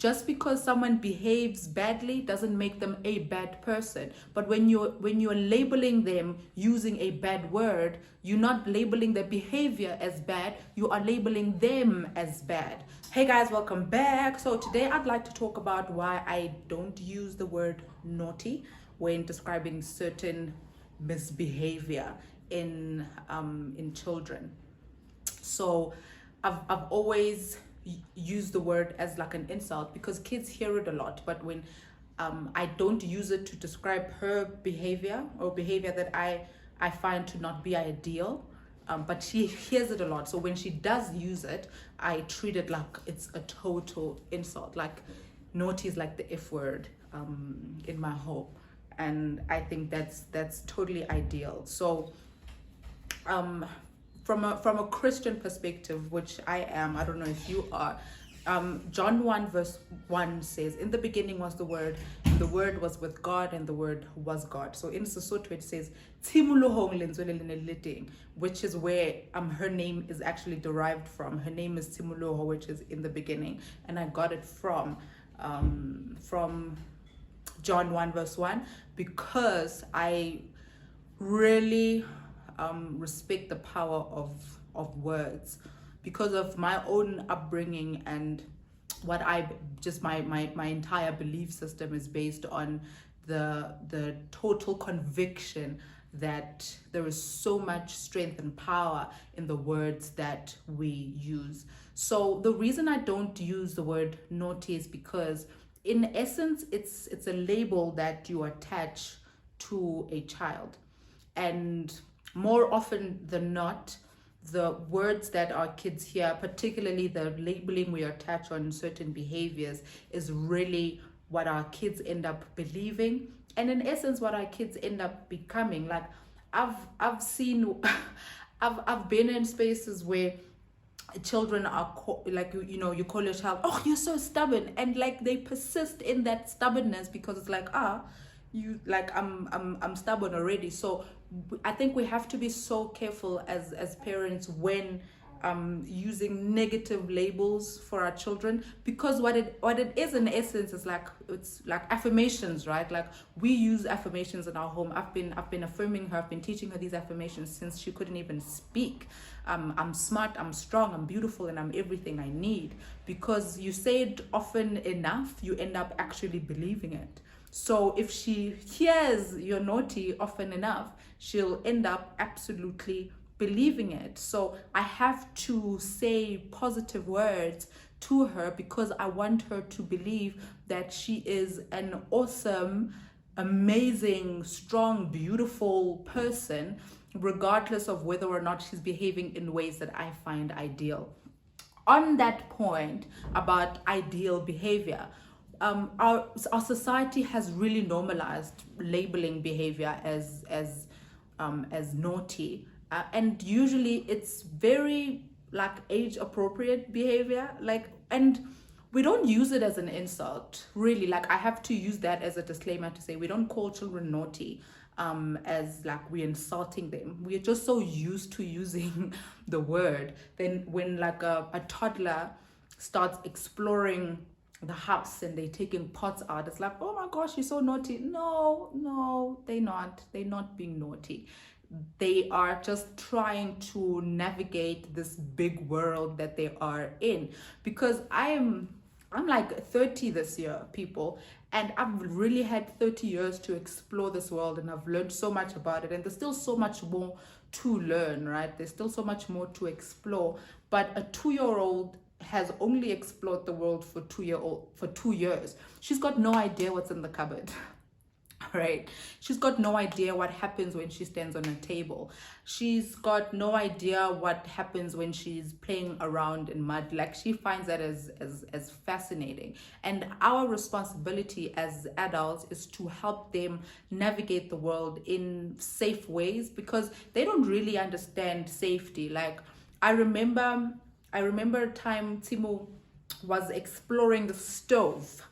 Just because someone behaves badly doesn't make them a bad person. But when you're labeling them using a bad word, you're not labeling their behavior as bad, you are labeling them as bad. Hey guys, welcome back. So today I'd like to talk about why I don't use the word naughty when describing certain misbehavior in children. So I've always used the word as like an insult because kids hear it a lot. But when I don't use it to describe her behavior or behavior that I find to not be ideal, but she hears it a lot. So when she does use it, I treat it like it's a total insult. Like naughty is like the F word in my home, and I think that's totally ideal. So from a Christian perspective, which I am, I don't know if you are, John 1 verse 1 says, in the beginning was the word, and the word was with God, and the word was God. So in Sesotho it says, which is where her name is actually derived from. Her name is Timoloho, which is in the beginning, and I got it from John 1 verse 1 because I really respect the power of words because of my own upbringing and what my entire belief system is based on the total conviction that there is so much strength and power in the words that we use. So the reason I don't use the word naughty is because in essence it's a label that you attach to a child, and more often than not, the words that our kids hear, particularly the labeling we attach on certain behaviors, is really what our kids end up believing, and in essence what our kids end up becoming. Like I've seen I've been in spaces where children are like, you call your child, oh, you're so stubborn, and like they persist in that stubbornness because it's like, you like, I'm stubborn already. So I think we have to be so careful as parents when using negative labels for our children, because what it is in essence is like, it's like affirmations, right? Like we use affirmations in our home. I've been affirming her, I've been teaching her these affirmations since she couldn't even speak. I'm smart, I'm strong, I'm beautiful, and I'm everything I need. Because you say it often enough, you end up actually believing it. So if she hears you're naughty often enough, she'll end up absolutely believing it. So I have to say positive words to her because I want her to believe that she is an awesome, amazing, strong, beautiful person, regardless of whether or not she's behaving in ways that I find ideal. On that point about ideal behavior, our society has really normalized labeling behavior as naughty, and usually it's very like age appropriate behavior, like, and we don't use it as an insult, really. Like I have to use that as a disclaimer to say we don't call children naughty as like we're insulting them. We're just so used to using the word. Then when like a toddler starts exploring the house and they're taking pots out, it's like, oh my gosh, you're so naughty. No, they're not being naughty. They are just trying to navigate this big world that they are in. Because I'm like 30 this year, people, and I've really had 30 years to explore this world, and I've learned so much about it, and there's still so much more to learn, right? There's still so much more to explore. But a 2-year-old has only explored the world for 2 years. She's got no idea what's in the cupboard. Right? She's got no idea what happens when she stands on a table. She's got no idea what happens when she's playing around in mud. Like she finds that as fascinating. And our responsibility as adults is to help them navigate the world in safe ways, because they don't really understand safety. Like I remember a time Timo was exploring the stove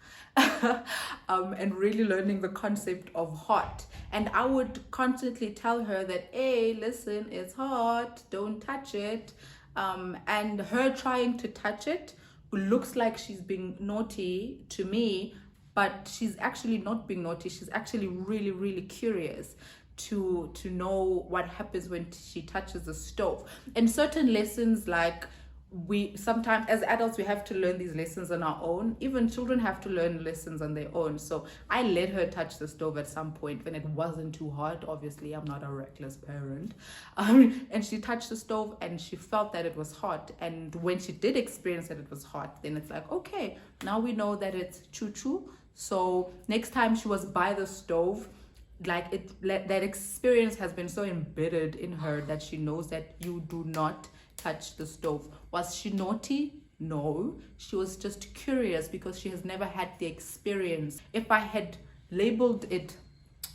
and really learning the concept of hot. And I would constantly tell her that, hey, listen, it's hot, don't touch it. And her trying to touch it looks like she's being naughty to me, but she's actually not being naughty. She's actually really, really curious to know what happens when she touches the stove. And certain lessons, like, we sometimes as adults we have to learn these lessons on our own. Even children have to learn lessons on their own. So I let her touch the stove at some point when it wasn't too hot. Obviously, I'm not a reckless parent. And she touched the stove and she felt that it was hot, and when she did experience that it was hot, then it's like, okay, now we know that it's choo-choo. So next time she was by the stove, like, that experience has been so embedded in her that she knows that you do not touch the stove. Was she naughty? No, she was just curious because she has never had the experience. If I had labeled it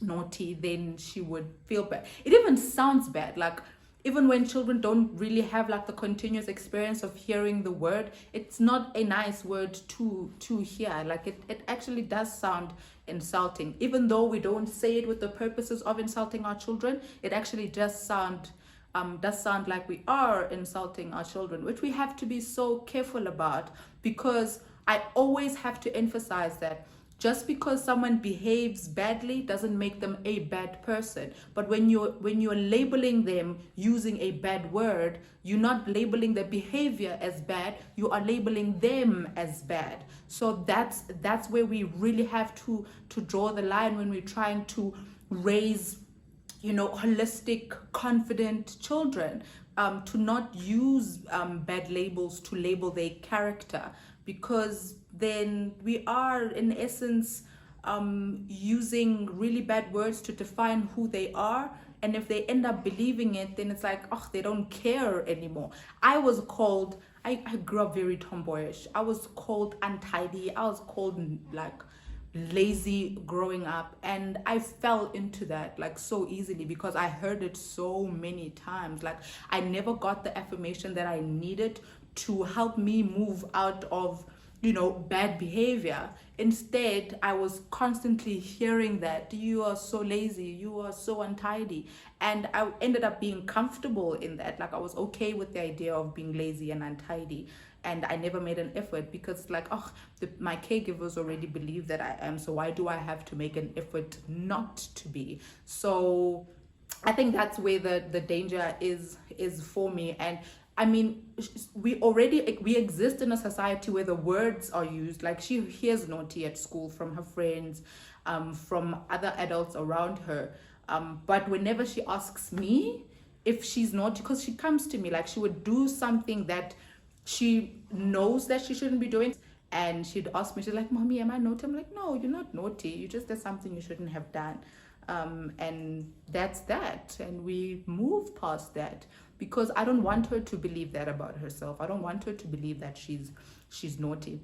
naughty, then she would feel bad. It even sounds bad, like, even when children don't really have like the continuous experience of hearing the word, it's not a nice word to hear. Like, it actually does sound insulting. Even though we don't say it with the purposes of insulting our children, it actually does sound like we are insulting our children, which we have to be so careful about, because I always have to emphasize that just because someone behaves badly doesn't make them a bad person. But when you're labeling them using a bad word, you're not labeling the behavior as bad, you are labeling them as bad. So that's where we really have to draw the line when we're trying to raise, holistic, confident children, to not use bad labels to label their character, because then we are in essence using really bad words to define who they are. And if they end up believing it, then it's like, oh, they don't care anymore. I grew up very tomboyish. I was called untidy. I was called like lazy growing up, and I fell into that like so easily because I heard it so many times. Like, I never got the affirmation that I needed to help me move out of bad behavior. Instead, I was constantly hearing that you are so lazy, you are so untidy, and I ended up being comfortable in that. Like, I was okay with the idea of being lazy and untidy, and I never made an effort because, like, my caregivers already believe that I am, so why do I have to make an effort not to be? So I think that's where the danger is for me. And I mean, we exist in a society where the words are used. Like, she hears naughty at school from her friends, from other adults around her. But whenever she asks me if she's naughty, because she comes to me, like, she would do something that she knows that she shouldn't be doing, and she'd ask me, she's like, "Mommy, am I naughty?" I'm like, "No, you're not naughty. You just did something you shouldn't have done." And that's that. And we move past that, because I don't want her to believe that about herself. I don't want her to believe that she's naughty.